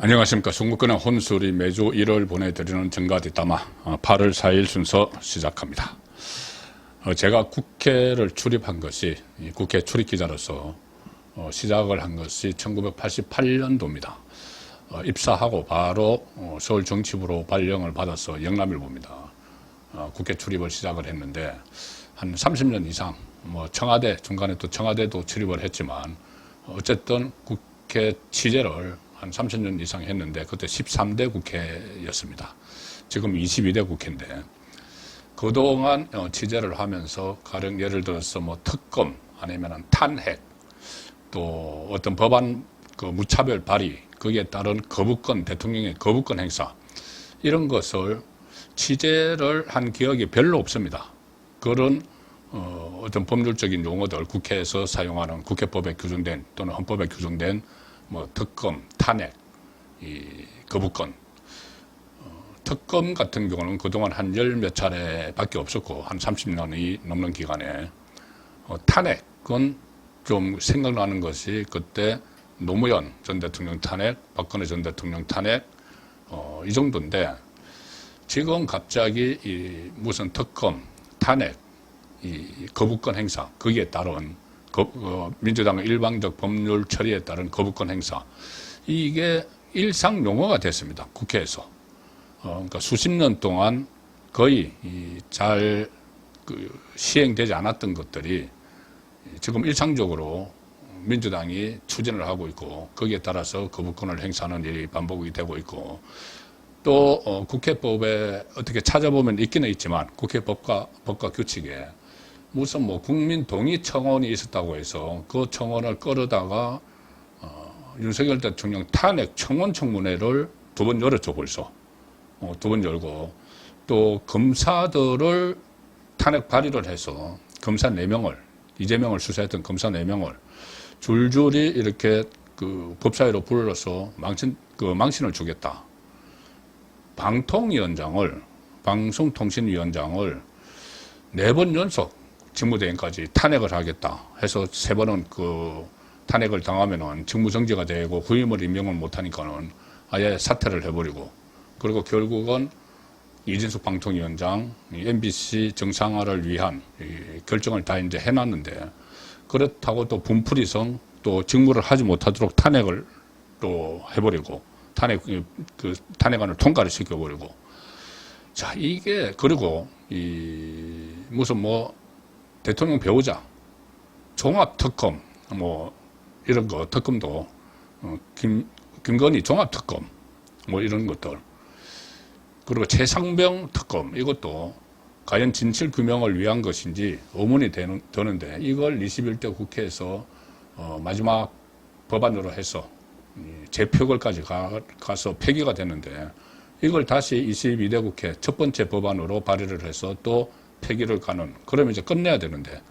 안녕하십니까. 송국근의 혼술이 매주 1월 보내드리는 정가뒷담화 8월 4일 순서 시작합니다. 제가 국회를 출입한 것이 국회 출입기자로서 시작을 한 것이 1988년도입니다. 입사하고 바로 서울정치부로 발령을 받아서 영남일보입니다. 국회 출입을 시작을 했는데 한 30년 이상 청와대 중간에 또 청와대도 출입을 했지만 어쨌든 국회 취재를 한 30년 이상 했는데 그때 13대 국회였습니다. 지금 22대 국회인데 그동안 취재를 하면서 가령 예를 들어서 특검 아니면 탄핵 또 어떤 법안 무차별 발의 거기에 따른 거부권 대통령의 거부권 행사 이런 것을 취재를 한 기억이 별로 없습니다. 그런 어떤 법률적인 용어들 국회에서 사용하는 국회법에 규정된 또는 헌법에 규정된 특검, 탄핵, 이 거부권. 특검 같은 경우는 그동안 한 열 몇 차례밖에 없었고 한 30년이 넘는 기간에 탄핵은 좀 생각나는 것이 그때 노무현 전 대통령 탄핵, 박근혜 전 대통령 탄핵 이 정도인데 지금 갑자기 이 무슨 특검, 탄핵, 이 거부권 행사 거기에 따른 민주당의 일방적 법률 처리에 따른 거부권 행사 이게 일상 용어가 됐습니다. 국회에서. 그러니까 수십 년 동안 거의 잘 시행되지 않았던 것들이 지금 일상적으로 민주당이 추진을 하고 있고 거기에 따라서 거부권을 행사하는 일이 반복이 되고 있고 또 국회법에 어떻게 찾아보면 있기는 있지만 국회법과 규칙에 무슨 국민 동의 청원이 있었다고 해서 그 청원을 끌어다가 윤석열 대통령 탄핵 청원 청문회를 2번 열었죠 벌써. 2번 열고 또 검사들을 탄핵 발의를 해서 검사 4명을 이재명을 수사했던 검사 4명을 줄줄이 이렇게 법사위로 불러서 망신을 주겠다. 방송통신위원장을 4번 연속 직무대행까지 탄핵을 하겠다 해서 3번은 탄핵을 당하면은 직무정지가 되고 후임을 임명을 못하니까는 아예 사퇴를 해버리고 그리고 결국은 이진숙 방통위원장 MBC 정상화를 위한 결정을 다 이제 해놨는데 그렇다고 또 분풀이성 또 직무를 하지 못하도록 탄핵을 또 해버리고 탄핵안을 통과를 시켜버리고 자 이게 그리고 무슨 대통령 배우자 종합특검 이런 거 특검도 김건희 종합특검 이런 것들 그리고 최상병 특검 이것도 과연 진실 규명을 위한 것인지 의문이 드는데 이걸 21대 국회에서 마지막 법안으로 해서 재표결까지 가서 폐기가 됐는데 이걸 다시 22대 국회 첫 번째 법안으로 발의를 해서 또 폐기를 가는 그러면 이제 끝내야 되는데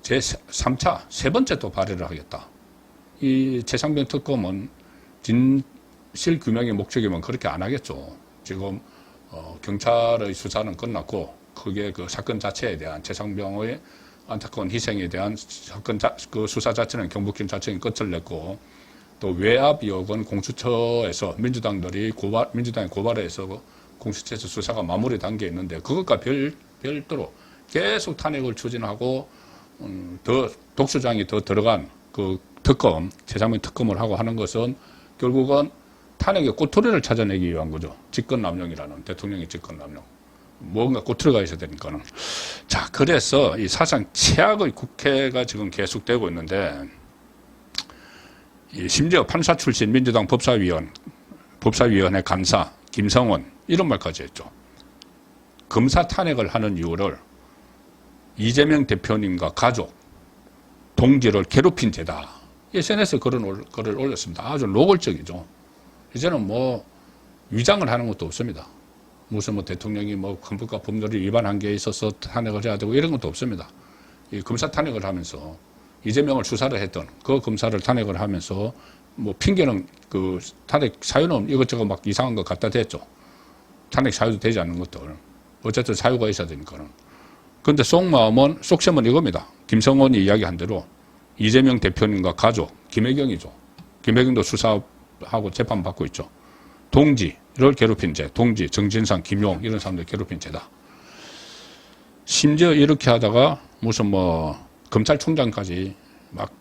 제3차 세 번째 또 발의를 하겠다. 이 최상병 특검은 진실 규명의 목적이면 그렇게 안 하겠죠. 지금 경찰의 수사는 끝났고 그게 사건 자체에 대한 최상병의 안타까운 희생에 대한 사건 수사 자체는 경북경찰청이 끝을 냈고 또 외압 의혹은 공수처에서 민주당이 고발해서 공수처에서 수사가 마무리 단계에 있는데 그것과 별도로 계속 탄핵을 추진하고 더 독수장이 더 들어간 특검, 최상병 특검을 하고 하는 것은 결국은 탄핵의 꼬투리를 찾아내기 위한 거죠. 직권남용이라는 대통령의 직권남용. 뭔가 꼬투리가 있어야 되니까는. 자, 그래서 이 사상 최악의 국회가 지금 계속되고 있는데 심지어 판사 출신 민주당 법사위원회 간사 김성원 이런 말까지 했죠. 검사 탄핵을 하는 이유를 이재명 대표님과 가족, 동지를 괴롭힌 죄다. SNS에 글을 올렸습니다. 아주 노골적이죠. 이제는 위장을 하는 것도 없습니다. 무슨 대통령이 헌법과 법률을 위반한 게 있어서 탄핵을 해야 되고 이런 것도 없습니다. 이 검사 탄핵을 하면서 이재명을 수사를 했던 그 검사를 탄핵을 하면서 핑계는 탄핵 사유는 이것저것 이상한 거 갖다 댔죠. 탄핵 사유도 되지 않는 것들. 어쨌든 사유가 있어야 되니까는. 그런데 속셈은 이겁니다. 김성원이 이야기한 대로 이재명 대표님과 가족, 김혜경이죠. 김혜경도 수사하고 재판받고 있죠. 동지를 괴롭힌 죄, 동지, 정진상, 김용 이런 사람들 괴롭힌 죄다. 심지어 이렇게 하다가 무슨 뭐 검찰총장까지 막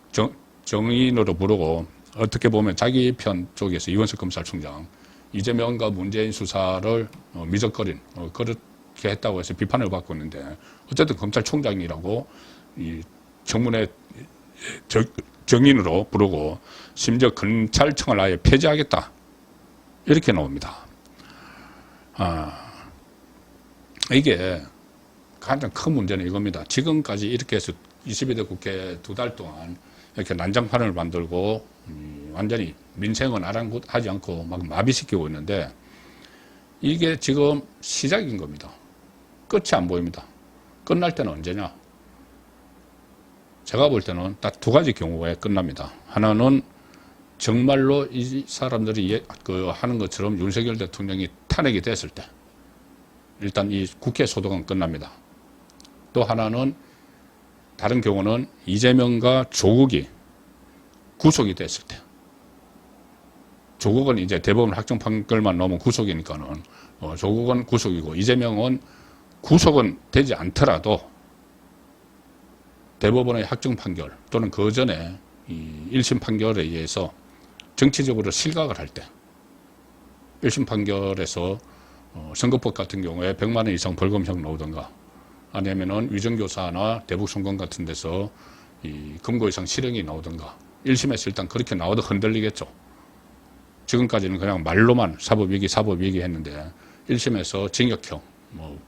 정인으로 부르고 어떻게 보면 자기 편 쪽에서 이원석 검찰총장 이재명과 문재인 수사를 미적거린 그렇게 했다고 해서 비판을 받고 있는데 어쨌든 검찰총장이라고 이 청문회 정인으로 부르고 심지어 검찰청을 아예 폐지하겠다 이렇게 나옵니다. 이게 가장 큰 문제는 이겁니다. 지금까지 이렇게 해서 22대 국회 2달 동안 이렇게 난장판을 만들고 완전히 민생은 아랑곳하지 않고 막 마비시키고 있는데 이게 지금 시작인 겁니다. 끝이 안 보입니다. 끝날 때는 언제냐? 제가 볼 때는 딱 두 가지 경우에 끝납니다. 하나는 정말로 이 사람들이 하는 것처럼 윤석열 대통령이 탄핵이 됐을 때 일단 이 국회 소동은 끝납니다. 또 하나는 다른 경우는 이재명과 조국이 구속이 됐을 때 조국은 이제 대법원 확정 판결만 나오면 구속이니까는 조국은 구속이고 이재명은 구속은 되지 않더라도 대법원의 확정 판결 또는 그 전에 이 1심 판결에 의해서 정치적으로 실각을 할 때 1심 판결에서 선거법 같은 경우에 100만 원 이상 벌금형 나오던가 아니면은 위정교사나 대북송금 같은 데서 이 금고 이상 실형이 나오던가 1심에서 일단 그렇게 나와도 흔들리겠죠. 지금까지는 그냥 말로만 사법위기 했는데 1심에서 징역형,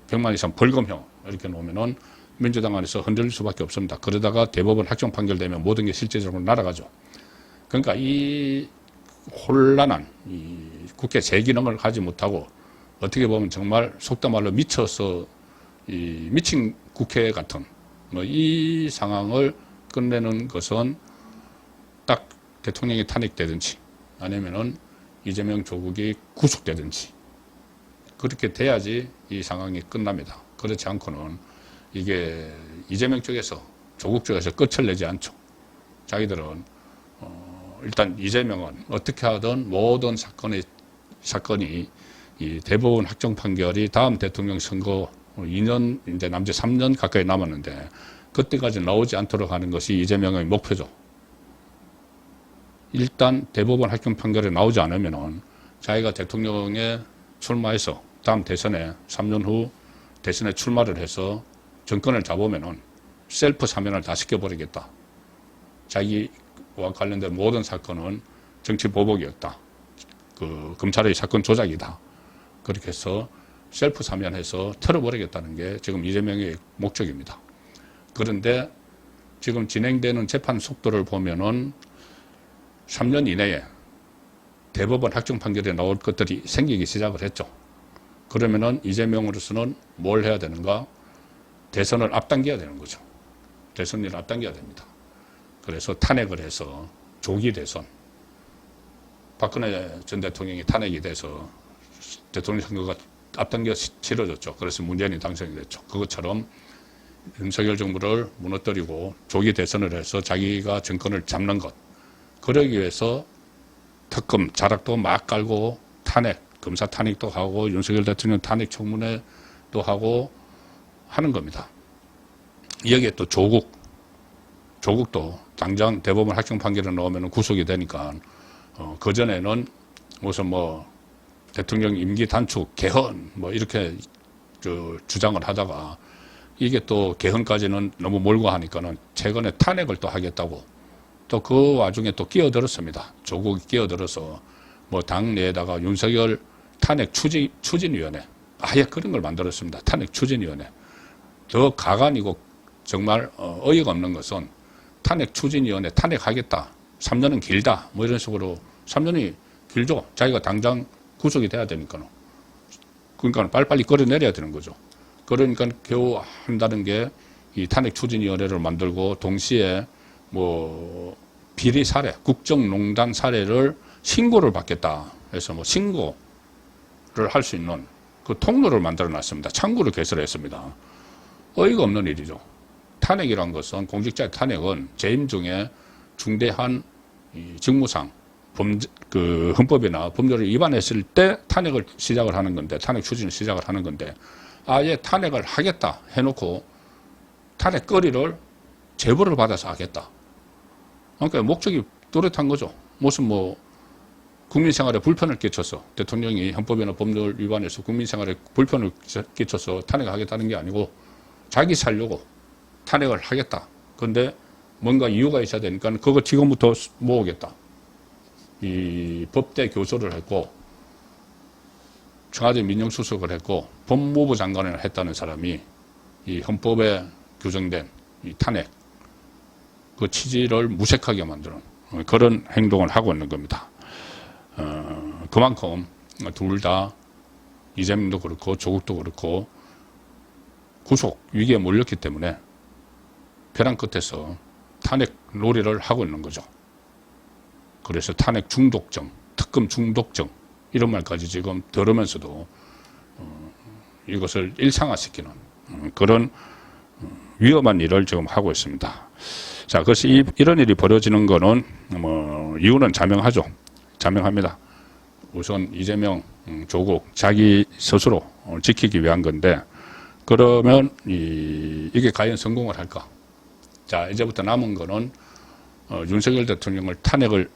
100만 이상 벌금형 이렇게 놓으면은 민주당 안에서 흔들릴 수밖에 없습니다. 그러다가 대법원 확정 판결되면 모든 게 실제적으로 날아가죠. 그러니까 이 혼란한 이 국회 제 기능을 하지 못하고 어떻게 보면 정말 속된 말로 미쳐서 이 미친 국회 같은 이 상황을 끝내는 것은 딱 대통령이 탄핵되든지 아니면은 이재명 조국이 구속되든지 그렇게 돼야지 이 상황이 끝납니다. 그렇지 않고는 이게 이재명 쪽에서 조국 쪽에서 끝을 내지 않죠. 자기들은 일단 이재명은 어떻게 하든 모든 사건이 이 대법원 확정 판결이 다음 대통령 선거 2년 이제 남짓 3년 가까이 남았는데 그때까지 나오지 않도록 하는 것이 이재명의 목표죠. 일단 대법원 확정 판결이 나오지 않으면은 자기가 대통령에 출마해서 다음 대선에 3년 후 대선에 출마를 해서 정권을 잡으면은 셀프 사면을 다 시켜버리겠다. 자기와 관련된 모든 사건은 정치 보복이었다. 그 검찰의 사건 조작이다. 그렇게 해서 셀프 사면해서 털어버리겠다는 게 지금 이재명의 목적입니다. 그런데 지금 진행되는 재판 속도를 보면은 3년 이내에 대법원 확정 판결이 나올 것들이 생기기 시작을 했죠. 그러면은 이재명으로서는 뭘 해야 되는가? 대선을 앞당겨야 되는 거죠. 대선을 앞당겨야 됩니다. 그래서 탄핵을 해서 조기 대선. 박근혜 전 대통령이 탄핵이 돼서 대통령 선거가 앞당겨 치러졌죠. 그래서 문재인이 당선이 됐죠. 그것처럼 윤석열 정부를 무너뜨리고 조기 대선을 해서 자기가 정권을 잡는 것. 그러기 위해서 특검, 자락도 막 깔고 탄핵, 검사 탄핵도 하고 윤석열 대통령 탄핵 청문회도 하고 하는 겁니다. 여기에 또 조국도 당장 대법원 확정 판결을 넣으면 구속이 되니까 그전에는 무슨 대통령 임기 단축, 개헌 이렇게 주장을 하다가 이게 또 개헌까지는 너무 멀고 하니까는 최근에 탄핵을 또 하겠다고 또 그 와중에 또 끼어들었습니다. 조국이 끼어들어서 당 내에다가 윤석열 탄핵 추진위원회 아예 그런 걸 만들었습니다. 탄핵 추진위원회. 더 가관이고 정말 어이가 없는 것은 탄핵 추진위원회 탄핵하겠다. 3년은 길다. 이런 식으로 3년이 길죠. 자기가 당장 구속이 돼야 되니까는. 그러니까 빨리빨리 끌어내려야 되는 거죠. 그러니까 겨우 한다는 게 이 탄핵 추진위원회를 만들고 동시에 비리 사례, 국정농단 사례를 신고를 받겠다 해서 신고를 할 수 있는 그 통로를 만들어 놨습니다. 창구를 개설했습니다. 어이가 없는 일이죠. 탄핵이란 것은 공직자의 탄핵은 재임 중에 중대한 이 직무상 헌법이나 법률을 위반했을 때 탄핵을 시작을 하는 건데, 탄핵 추진을 시작을 하는 건데, 아예 탄핵을 하겠다 해놓고 탄핵 거리를 제보를 받아서 하겠다. 그러니까 목적이 뚜렷한 거죠. 무슨 국민 생활에 불편을 끼쳐서 대통령이 헌법이나 법률 위반해서 국민 생활에 불편을 끼쳐서 탄핵을 하겠다는 게 아니고 자기 살려고 탄핵을 하겠다. 그런데 뭔가 이유가 있어야 되니까 그거 지금부터 모으겠다. 이 법대 교수를 했고 청와대 민정수석을 했고 법무부 장관을 했다는 사람이 이 헌법에 규정된 이 탄핵 그 취지를 무색하게 만드는 그런 행동을 하고 있는 겁니다. 그만큼 둘 다 이재명도 그렇고 조국도 그렇고 구속 위기에 몰렸기 때문에 벼랑 끝에서 탄핵 놀이를 하고 있는 거죠. 그래서 탄핵 중독증, 특검 중독증 이런 말까지 지금 들으면서도 이것을 일상화시키는 그런 위험한 일을 지금 하고 있습니다. 자, 그래서 이런 일이 벌어지는 거는 이유는 자명하죠. 자명합니다. 우선 이재명, 조국 자기 스스로 지키기 위한 건데 그러면 이게 과연 성공을 할까? 자, 이제부터 남은 거는 윤석열 대통령을 탄핵을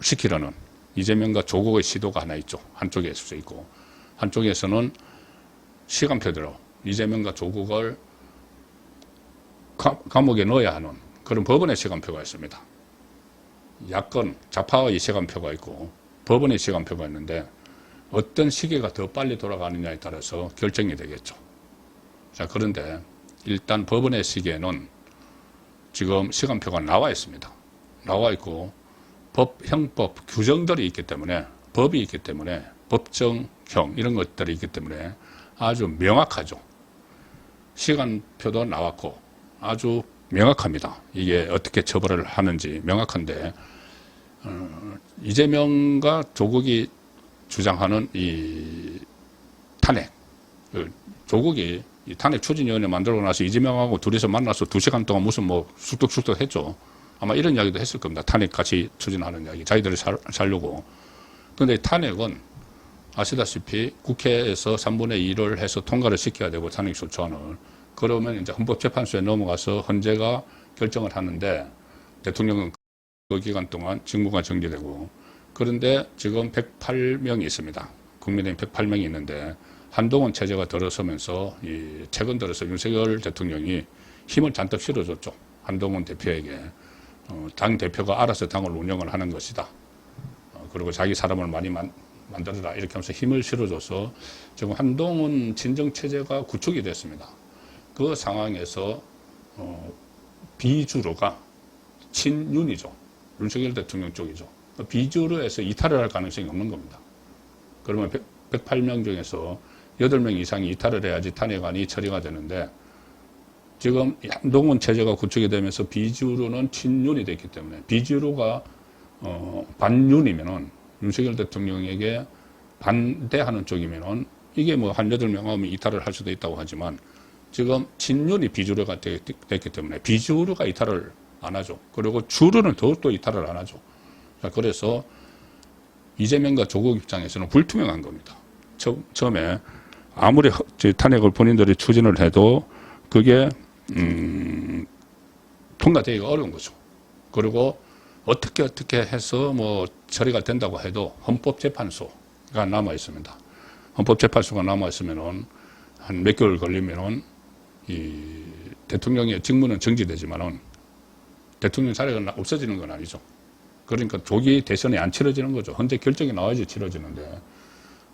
시키려는 이재명과 조국의 시도가 하나 있죠. 한쪽에 있을 수 있고 한쪽에서는 시간표대로 이재명과 조국을 감옥에 넣어야 하는 그런 법원의 시간표가 있습니다. 야권, 좌파의 시간표가 있고 법원의 시간표가 있는데 어떤 시기가 더 빨리 돌아가느냐에 따라서 결정이 되겠죠. 자, 그런데 일단 법원의 시기에는 지금 시간표가 나와 있습니다. 나와 있고 형법 규정들이 있기 때문에 법이 있기 때문에 법정형 이런 것들이 있기 때문에 아주 명확하죠. 시간표도 나왔고 아주 명확합니다. 이게 어떻게 처벌을 하는지 명확한데 이재명과 조국이 주장하는 이 탄핵 조국이 이 탄핵 추진위원회 만들고 나서 이재명하고 둘이서 만나서 2시간 동안 무슨 쑥덕쑥덕 했죠. 아마 이런 이야기도 했을 겁니다. 탄핵 같이 추진하는 이야기. 자기들이 살려고. 그런데 탄핵은 아시다시피 국회에서 3분의 2를 해서 통과를 시켜야 되고 탄핵 소추안을. 그러면 이제 헌법재판소에 넘어가서 헌재가 결정을 하는데 대통령은 그 기간 동안 직무가 정지되고 그런데 지금 108명이 있습니다. 국민의힘 108명이 있는데 한동훈 체제가 들어서면서 최근 들어서 윤석열 대통령이 힘을 잔뜩 실어줬죠. 한동훈 대표에게 당 대표가 알아서 당을 운영을 하는 것이다. 그리고 자기 사람을 많이 만들어라 이렇게 하면서 힘을 실어줘서 지금 한동훈 진정 체제가 구축이 됐습니다. 그 상황에서 비주류가 친윤이죠. 윤석열 대통령 쪽이죠. 비주류에서 이탈을 할 가능성이 없는 겁니다. 그러면 108명 중에서 8명 이상이 이탈을 해야지 탄핵안이 처리가 되는데 지금 한동훈 체제가 구축이 되면서 비주류는 친윤이 됐기 때문에 비주류가 반윤이면은 윤석열 대통령에게 반대하는 쪽이면은 이게 한 8명 하면 이탈을 할 수도 있다고 하지만 지금 친윤이 비주류가 됐기 때문에 비주류가 이탈을 안 하죠. 그리고 주류는 더욱더 이탈을 안 하죠. 그래서 이재명과 조국 입장에서는 불투명한 겁니다. 처음에 아무리 탄핵을 본인들이 추진을 해도 그게 통과되기가 어려운 거죠. 그리고 어떻게 해서 처리가 된다고 해도 헌법재판소가 남아 있습니다. 헌법재판소가 남아 있으면은 한 몇 개월 걸리면은 이 대통령의 직무는 정지되지만은 대통령 자리가 없어지는 건 아니죠. 그러니까 조기 대선이 안 치러지는 거죠. 헌재 결정이 나와야지 치러지는데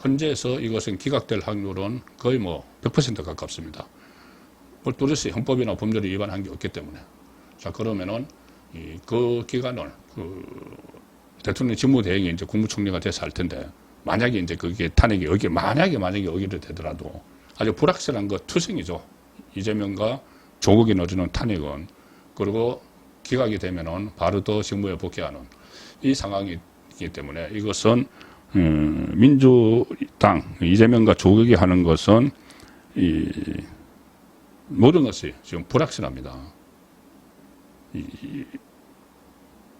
헌재에서 이것은 기각될 확률은 거의 100% 가깝습니다. 뚜렷이 헌법이나 법률을 위반한 게 없기 때문에. 자, 그러면은 그 기간을 대통령 직무대행이 이제 국무총리가 돼서 할 텐데 만약에 이제 그게 탄핵이 만약에 어기게 되더라도 아주 불확실한 거 투성이죠. 이재명과 조국이 넣어주는 탄핵은. 그리고 기각이 되면은 바로 또 직무에 복귀하는 이 상황이기 때문에 이것은 민주당 이재명과 조국이 하는 것은 모든 것이 지금 불확실합니다.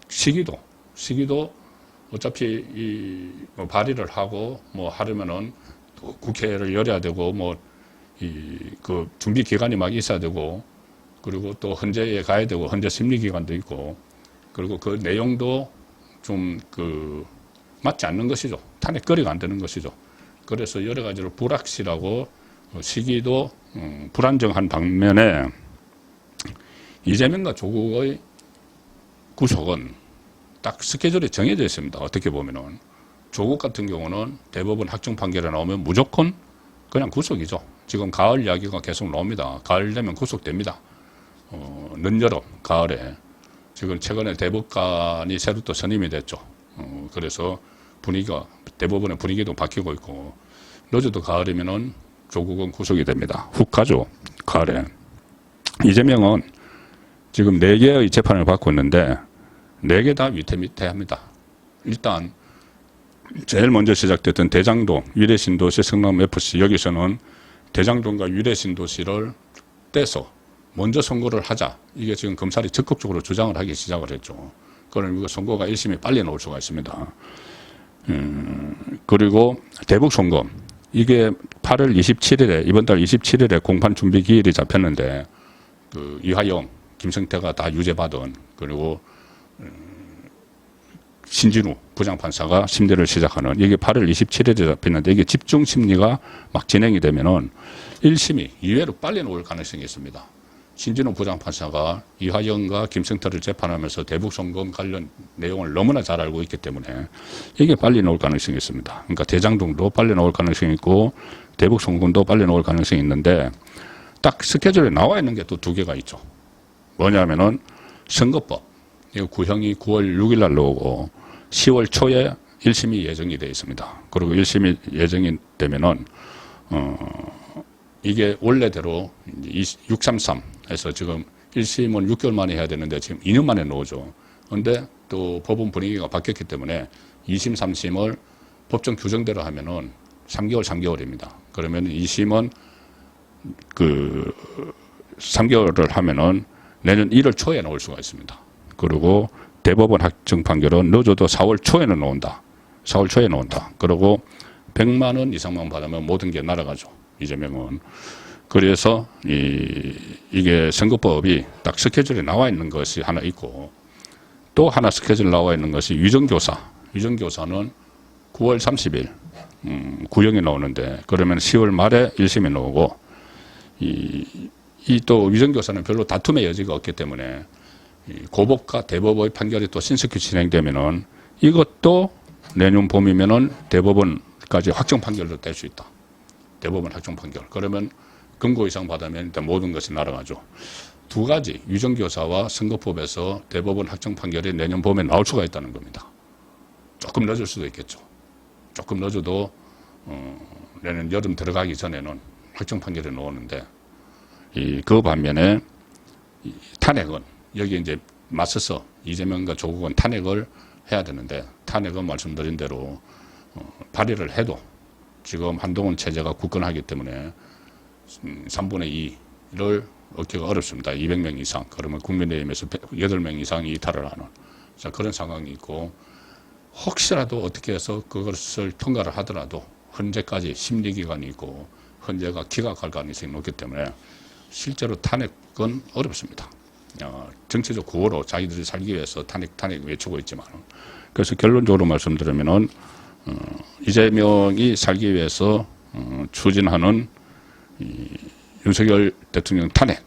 시기도 어차피 뭐 발의를 하고 뭐 하려면은 또 국회를 열어야 되고 뭐 그 준비 기간이 막 있어야 되고 그리고 또 헌재에 가야 되고 헌재 심리 기간도 있고 그리고 그 내용도 좀 맞지 않는 것이죠. 탄핵거리가 안 되는 것이죠. 그래서 여러 가지로 불확실하고 시기도 불안정한 반면에 이재명과 조국의 구속은 딱 스케줄이 정해져 있습니다. 어떻게 보면은 조국 같은 경우는 대법원 확정 판결에 나오면 무조건 그냥 구속이죠. 지금 가을 이야기가 계속 나옵니다. 가을 되면 구속됩니다. 늦여름 가을에 지금 최근에 대법관이 새로 또 선임이 됐죠. 그래서 대법원의 분위기도 바뀌고 있고 늦어도 가을이면은 조국은 구속이 됩니다. 훅 가죠. 가을에. 이재명은 지금 4개의 재판을 받고 있는데 4개 다 위태위태합니다. 일단 제일 먼저 시작됐던 대장동, 위례신도시, 성남FC 여기서는 대장동과 위례신도시를 떼서 먼저 선고를 하자. 이게 지금 검찰이 적극적으로 주장을 하기 시작을 했죠. 그럼 이거 선고가 1심이 빨리 나올 수가 있습니다. 그리고 대북송금. 이게 8월 27일에, 이번 달 27일에 공판 준비 기일이 잡혔는데, 이화영, 김성태가 다 유죄받은, 그리고, 신진우 부장판사가 심리를 시작하는, 이게 8월 27일에 잡혔는데, 이게 집중 심리가 막 진행이 되면은 1심이 이외로 빨리 나올 가능성이 있습니다. 신진우 부장판사가 이화영과 김성태를 재판하면서 대북송금 관련 내용을 너무나 잘 알고 있기 때문에 이게 빨리 나올 가능성이 있습니다. 그러니까 대장동도 빨리 나올 가능성이 있고 대북송금도 빨리 나올 가능성이 있는데 딱 스케줄에 나와 있는 게 또 2개가 있죠. 뭐냐면은 선거법. 이거 구형이 9월 6일 날 나오고 10월 초에 1심이 예정이 되어 있습니다. 그리고 1심이 예정이 되면은 이게 원래대로 633에서 지금 1심은 6개월 만에 해야 되는데 지금 2년 만에 나오죠. 그런데 또 법원 분위기가 바뀌었기 때문에 2심, 3심을 법정 규정대로 하면은 3개월입니다. 그러면 2심은 3개월을 하면은 내년 1월 초에 나올 수가 있습니다. 그리고 대법원 확정 판결은 늦어도 4월 초에는 나온다. 4월 초에 나온다. 그리고 100만 원 이상만 받으면 모든 게 날아가죠. 이재명은. 그래서 이게 선거법이 딱 스케줄에 나와 있는 것이 하나 있고 또 하나 스케줄 나와 있는 것이 위정교사. 위정교사는 9월 30일 구형이 나오는데 그러면 10월 말에 1심이 나오고 또 위정교사는 별로 다툼의 여지가 없기 때문에 고법과 대법의 판결이 또 신속히 진행되면은 이것도 내년 봄이면은 대법원까지 확정 판결도 될 수 있다. 대법원 확정 판결. 그러면 금고 이상 받으면 일단 모든 것이 날아가죠. 2가지 위정교사와 선거법에서 대법원 확정 판결이 내년 봄에 나올 수가 있다는 겁니다. 조금 늦을 수도 있겠죠. 조금 늦어도 내년 여름 들어가기 전에는 확정 판결이 나오는데 그 반면에 탄핵은 여기 이제 맞서서 이재명과 조국은 탄핵을 해야 되는데 탄핵은 말씀드린 대로 발의를 해도 지금 한동훈 체제가 굳건하기 때문에 3분의 2를 얻기가 어렵습니다. 200명 이상. 그러면 국민의힘에서 8명 이상이 이탈을 하는 그런 상황이 있고 혹시라도 어떻게 해서 그것을 통과를 하더라도 헌재까지 심리기간이 있고 헌재가 기각할 가능성이 높기 때문에 실제로 탄핵은 어렵습니다. 정치적 구호로 자기들이 살기 위해서 탄핵 외치고 있지만 그래서 결론적으로 말씀드리면은 이재명이 살기 위해서 추진하는 윤석열 대통령 탄핵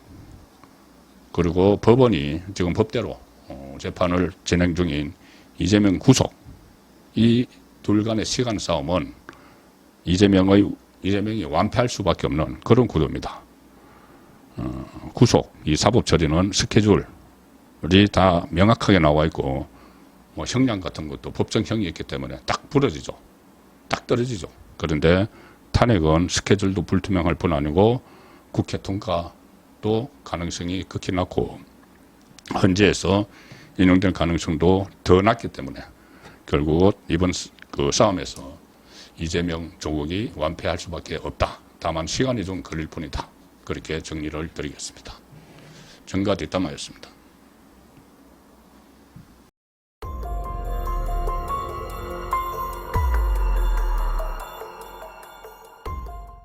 그리고 법원이 지금 법대로 재판을 진행 중인 이재명 구속 이 둘 간의 시간 싸움은 이재명이 완패할 수밖에 없는 그런 구도입니다. 구속, 이 사법 처리는 스케줄이 다 명확하게 나와 있고 뭐 형량 같은 것도 법정형이 있기 때문에 딱 부러지죠. 딱 떨어지죠. 그런데 탄핵은 스케줄도 불투명할 뿐 아니고 국회 통과도 가능성이 극히 낮고 헌재에서 인용될 가능성도 더 낮기 때문에 결국 이번 싸움에서 이재명 조국이 완패할 수밖에 없다. 다만 시간이 좀 걸릴 뿐이다. 그렇게 정리를 드리겠습니다. 정가 뒷담화였습니다.